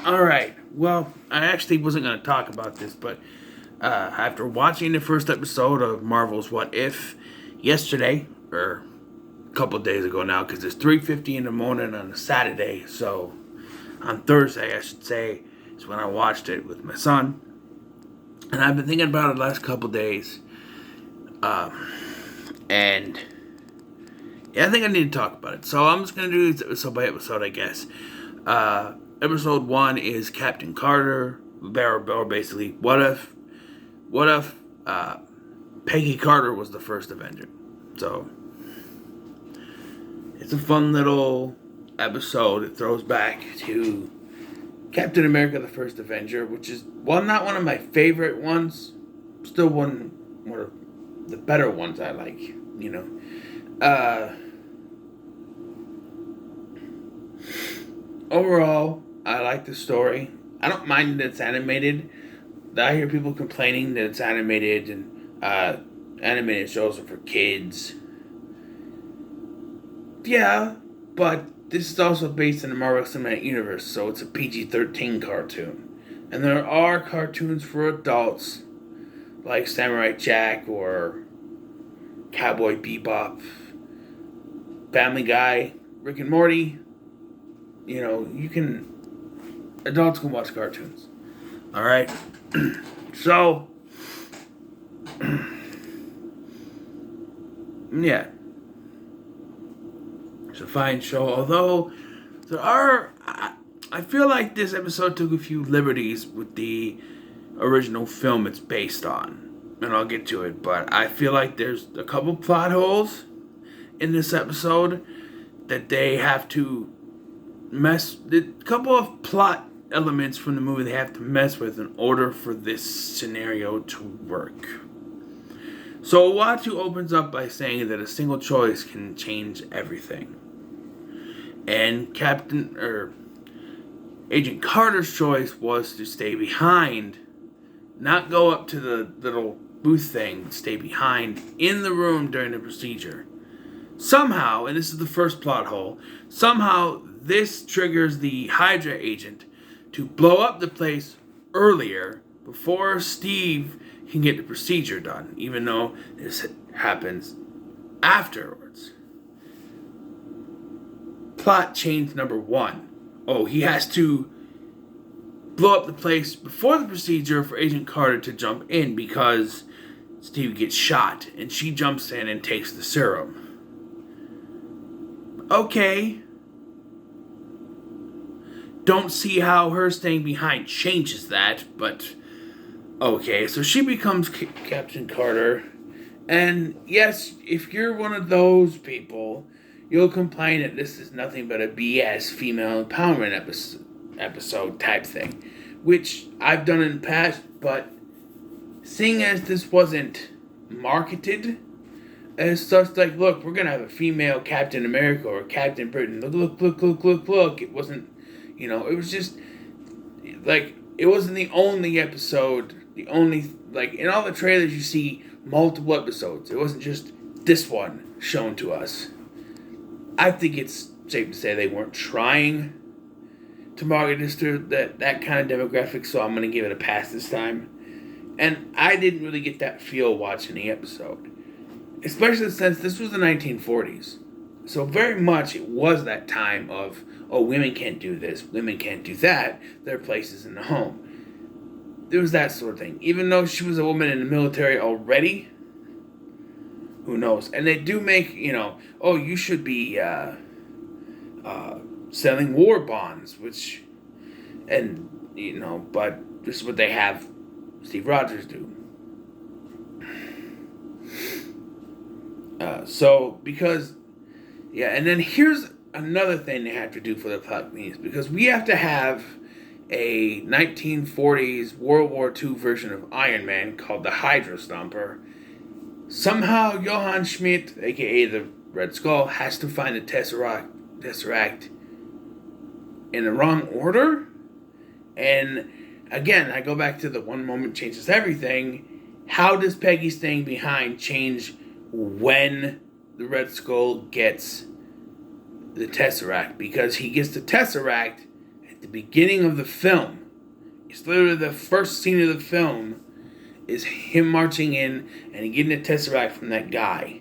All right. Well, I actually wasn't going to talk about this, but after watching the first episode of Marvel's What If yesterday, or a couple days ago now, because it's 3:50 in the morning on a Saturday, so on Thursday, I should say, is when I watched it with my son. And I've been thinking about it the last couple days. And yeah, I think I need to talk about it. So I'm just going to do this episode by episode, I guess. Episode 1 is Captain Carter, or basically, what if Peggy Carter was the first Avenger? So it's a fun little episode. It throws back to Captain America: The First Avenger, which is not one of my favorite ones, still one of the better ones I like. Overall, I like the story. I don't mind that it's animated. I hear people complaining that it's animated and animated shows are for kids. Yeah, but this is also based in the Marvel Cinematic Universe, so it's a PG-13 cartoon. And there are cartoons for adults, like Samurai Jack or Cowboy Bebop, Family Guy, Rick and Morty. Adults can watch cartoons. Alright? So, yeah. It's a fine show, although I feel like this episode took a few liberties with the original film it's based on. And I'll get to it, but I feel like there's a couple plot holes in this episode that they have to a couple of plot elements from the movie they have to mess with in order for this scenario to work. So Uatu opens up by saying that a single choice can change everything. And Agent Carter's choice was to stay behind, not go up to the little booth thing, but stay behind in the room during the procedure. Somehow, and this is the first plot hole, somehow this triggers the Hydra agent to blow up the place earlier before Steve can get the procedure done, even though this happens afterwards. Plot change number 1. Oh, he has to blow up the place before the procedure for Agent Carter to jump in because Steve gets shot and she jumps in and takes the serum. Okay. Don't see how her staying behind changes that, but okay. So she becomes Captain Carter. And yes, if you're one of those people, you'll complain that this is nothing but a BS female empowerment episode type thing, which I've done in the past, but seeing as this wasn't marketed as such, like, look, we're gonna have a female Captain America or Captain Britain. Look. It wasn't, it was just, like, it wasn't the only episode, in all the trailers you see multiple episodes. It wasn't just this one shown to us. I think it's safe to say they weren't trying to market this to that kind of demographic, so I'm going to give it a pass this time. And I didn't really get that feel watching the episode, especially since this was the 1940s. So very much it was that time of, oh, women can't do this, women can't do that, their place is in the home. There was that sort of thing. Even though she was a woman in the military already, who knows? And they do make, oh, you should be selling war bonds, but this is what they have Steve Rogers do. And then here's another thing they have to do for the plot means, because we have to have a 1940s World War II version of Iron Man called the Hydra Stomper. Somehow Johann Schmidt, aka the Red Skull, has to find the Tesseract in the wrong order. And again, I go back to the one moment changes everything. How does Peggy staying behind change when the Red Skull gets the Tesseract? Because he gets the Tesseract at the beginning of the film. It's literally the first scene of the film is him marching in and getting a Tesseract from that guy.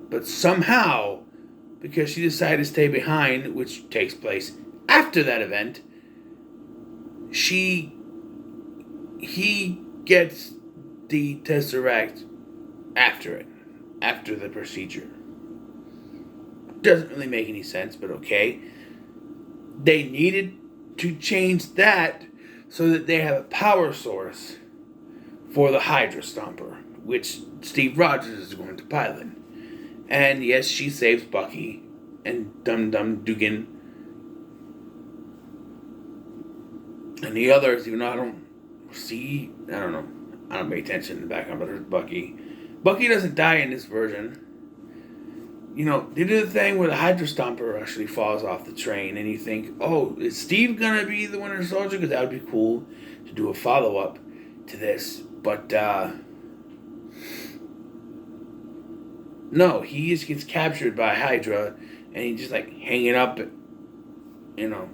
But somehow, because she decided to stay behind, which takes place after that event, he gets the Tesseract after the procedure. Doesn't really make any sense, but okay. They needed to change that so that they have a power source for the Hydra Stomper, which Steve Rogers is going to pilot. And yes, she saves Bucky and Dum Dugan and the others, even though I don't know. I don't pay attention in the background, but there's Bucky. Bucky doesn't die in this version. You know, they do the thing where the Hydra Stomper actually falls off the train, and you think, oh, is Steve gonna be the Winter Soldier? Because that would be cool to do a follow-up to this. But, no, he just gets captured by Hydra, and he's just, like, hanging up, you know,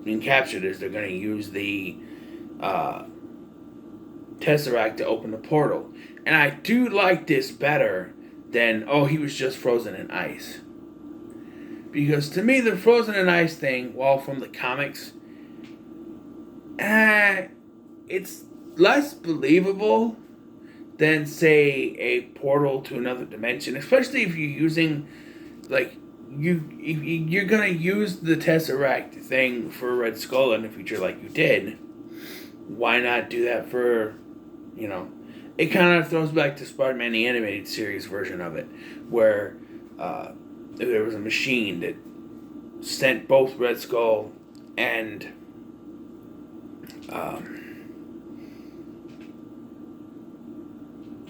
being captured as they're gonna use the, Tesseract to open the portal. And I do like this better than, oh, he was just frozen in ice. Because to me, the frozen in ice thing, while from the comics, it's less believable than, say, a portal to another dimension. Especially if you're using, like, you're gonna use the Tesseract thing for Red Skull in the future like you did. Why not do that for, you know, it kind of throws back to Spider-Man the Animated Series version of it, where there was a machine that sent both Red Skull and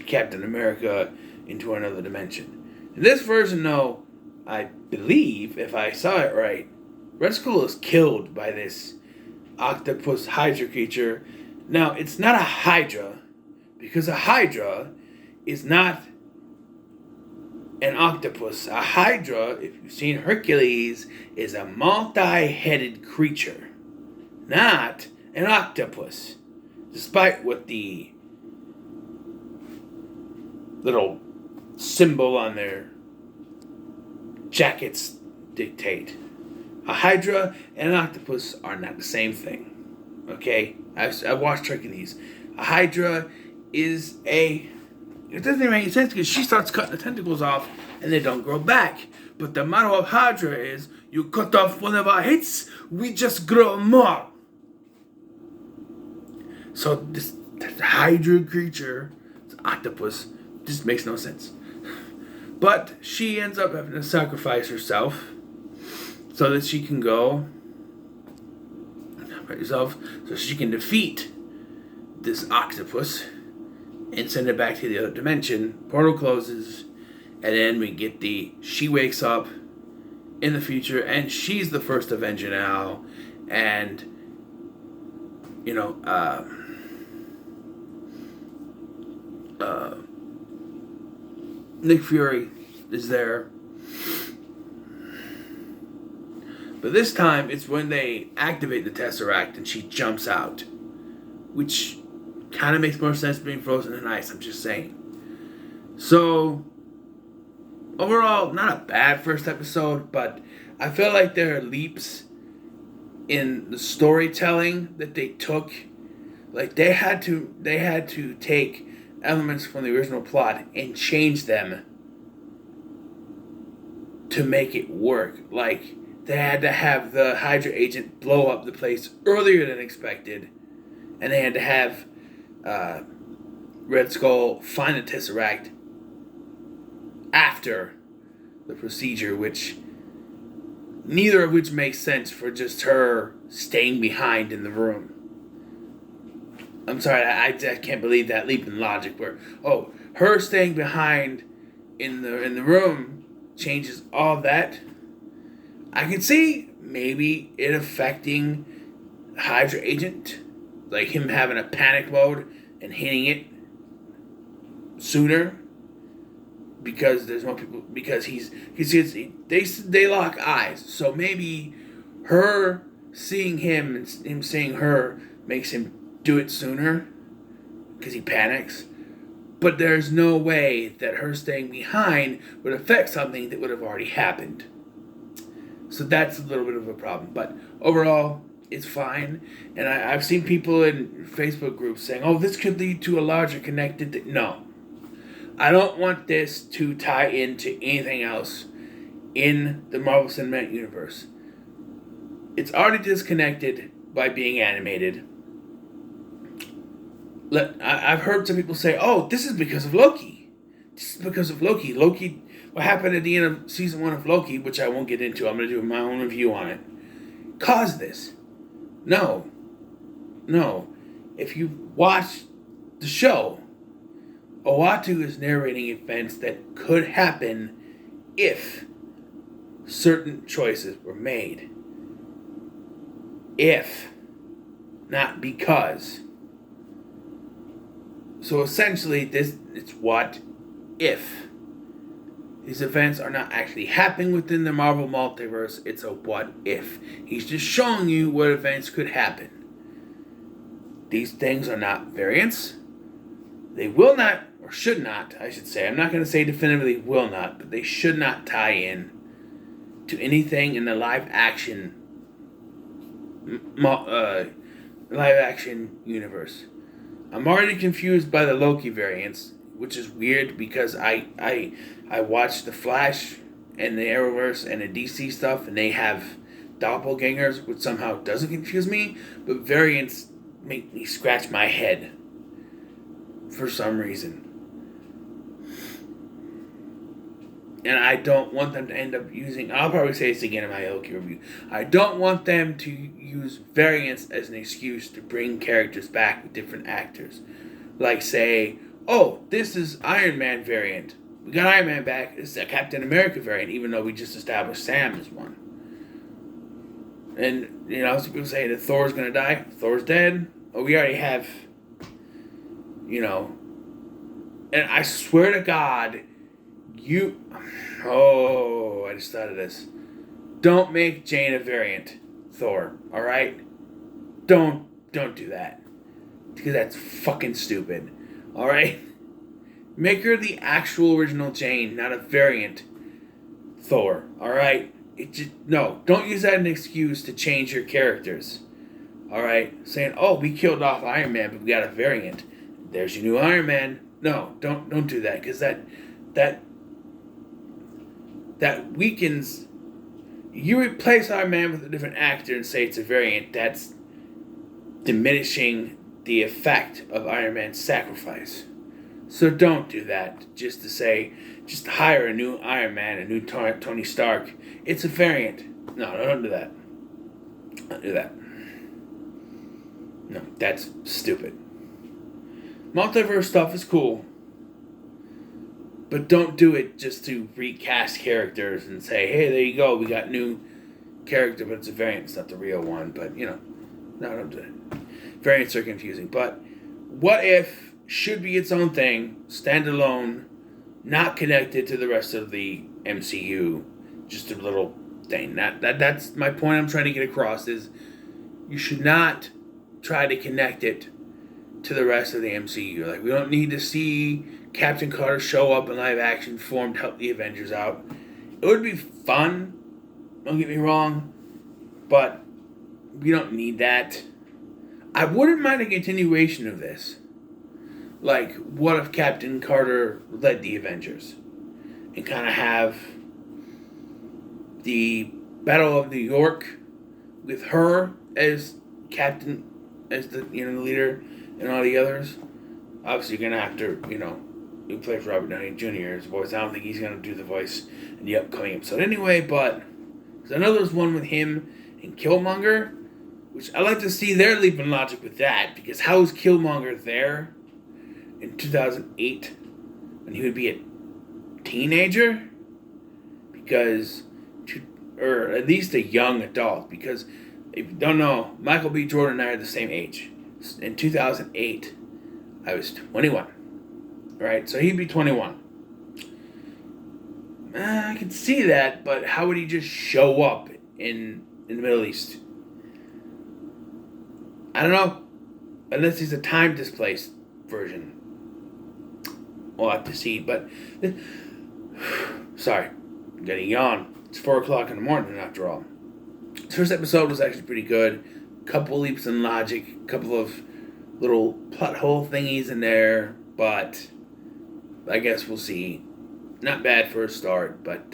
Captain America into another dimension. In this version, though, I believe, if I saw it right, Red Skull is killed by this octopus Hydra creature. Now, it's not a Hydra, because a Hydra is not an octopus. A Hydra, if you've seen Hercules, is a multi-headed creature, not an octopus. Despite what the little symbol on their jackets dictate. A Hydra and an octopus are not the same thing. Okay? I've watched Hercules. A Hydra is a... It doesn't even make any sense because she starts cutting the tentacles off and they don't grow back. But the motto of Hydra is, you cut off one of our hits, we just grow more. So this Hydra creature, this octopus, just makes no sense. But she ends up having to sacrifice herself so that she can go so she can defeat this octopus and send it back to the other dimension. Portal closes, and then we get she wakes up in the future, and she's the first Avenger now, and you know, Nick Fury is there. But this time, it's when they activate the Tesseract and she jumps out. Which kind of makes more sense being frozen in ice, I'm just saying. So, overall, not a bad first episode, but I feel like there are leaps in the storytelling that they took. Like, they had to take elements from the original plot and change them to make it work. Like, they had to have the Hydra agent blow up the place earlier than expected, and they had to have Red Skull find the Tesseract after the procedure, neither of which makes sense for just her staying behind in the room. I'm sorry, I can't believe that leap in logic where, her staying behind in the room changes all that. I can see maybe it affecting Hydra agent, like him having a panic mode and hitting it sooner because there's more people, because they lock eyes. So maybe her seeing him and him seeing her makes him do it sooner because he panics. But there's no way that her staying behind would affect something that would have already happened. So that's a little bit of a problem. But overall, it's fine. And I've seen people in Facebook groups saying, oh, this could lead to a larger connected thing. No. I don't want this to tie into anything else in the Marvel Cinematic Universe. It's already disconnected by being animated. I've heard some people say, oh, this is because of Loki. This is because of Loki. Loki, what happened at the end of season 1 of Loki, which I won't get into, I'm going to do my own review on it, caused this. No. If you watch the show, Uatu is narrating events that could happen if certain choices were made. If, not because. So essentially, it's what if. These events are not actually happening within the Marvel multiverse, it's a what if. He's just showing you what events could happen. These things are not variants. They will not, or should not, I should say. I'm not going to say definitively will not, but they should not tie in to anything in the live action universe. I'm already confused by the Loki variants, which is weird because I watched the Flash and the Arrowverse and the DC stuff, and they have doppelgangers, which somehow doesn't confuse me, but variants make me scratch my head for some reason. And I don't want them to end up using, I'll probably say this again in my Loki review, I don't want them to use variants as an excuse to bring characters back with different actors. Like say, oh, this is Iron Man variant. We got Iron Man back. This is a Captain America variant, even though we just established Sam as one. And, some people say that Thor's going to die. Thor's dead. Oh, we already have, And I swear to God, I just thought of this. Don't make Jane a variant Thor, alright? Don't do that. Because that's fucking stupid. Alright? Make her the actual original Jane, not a variant Thor, alright? Don't use that as an excuse to change your characters. Alright? Saying, oh, we killed off Iron Man, but we got a variant. There's your new Iron Man. No, don't do that, because that weakens. You replace Iron Man with a different actor and say it's a variant, that's diminishing the effect of Iron Man's sacrifice. So don't do that just to hire a new Iron Man, a new Tony Stark. It's a variant. No, don't do that. Don't do that. No, that's stupid. Multiverse stuff is cool. But don't do it just to recast characters and say, hey, there you go, we got new character, but it's a variant, it's not the real one. But, no, don't do it. Variants are confusing. But what if should be its own thing, standalone, not connected to the rest of the MCU, just a little thing. That's my point I'm trying to get across is you should not try to connect it to the rest of the MCU. Like, we don't need to see Captain Carter show up in live action form to help the Avengers out. It would be fun, don't get me wrong, but we don't need that. I wouldn't mind a continuation of this. Like, what if Captain Carter led the Avengers? And kind of have the Battle of New York with her as captain, as the leader, and all the others. Obviously, you're going to have to, who plays Robert Downey Jr. as voice. I don't think he's going to do the voice in the upcoming episode anyway, but I know there's one with him and Killmonger, which I like to see their leap in logic with that, because how is Killmonger there in 2008 when he would be a teenager? Or at least a young adult, because if you don't know, Michael B. Jordan and I are the same age. In 2008, I was 21. Right, so he'd be 21. I can see that, but how would he just show up in the Middle East? I don't know. Unless it's a time displaced version. We'll have to see. But sorry, I'm getting yawn. It's 4:00 in the morning after all. The first episode was actually pretty good. Couple leaps in logic, couple of little plot hole thingies in there, but I guess we'll see. Not bad for a start, but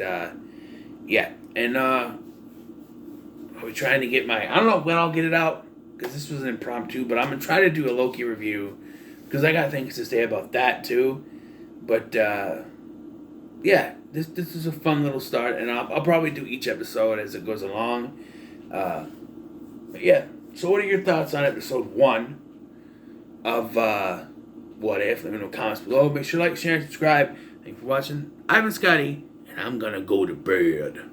yeah. And I'll be trying to get I don't know when I'll get it out, because this was an impromptu, but I'm going to try to do a Loki review, because I got things to say about that too. But yeah, this is a fun little start, and I'll probably do each episode as it goes along. But yeah, so what are your thoughts on episode 1 of What If? Let me know in the comments below. Make sure to like, share, and subscribe. Thanks for watching. I've been Scotty, and I'm gonna go to bed.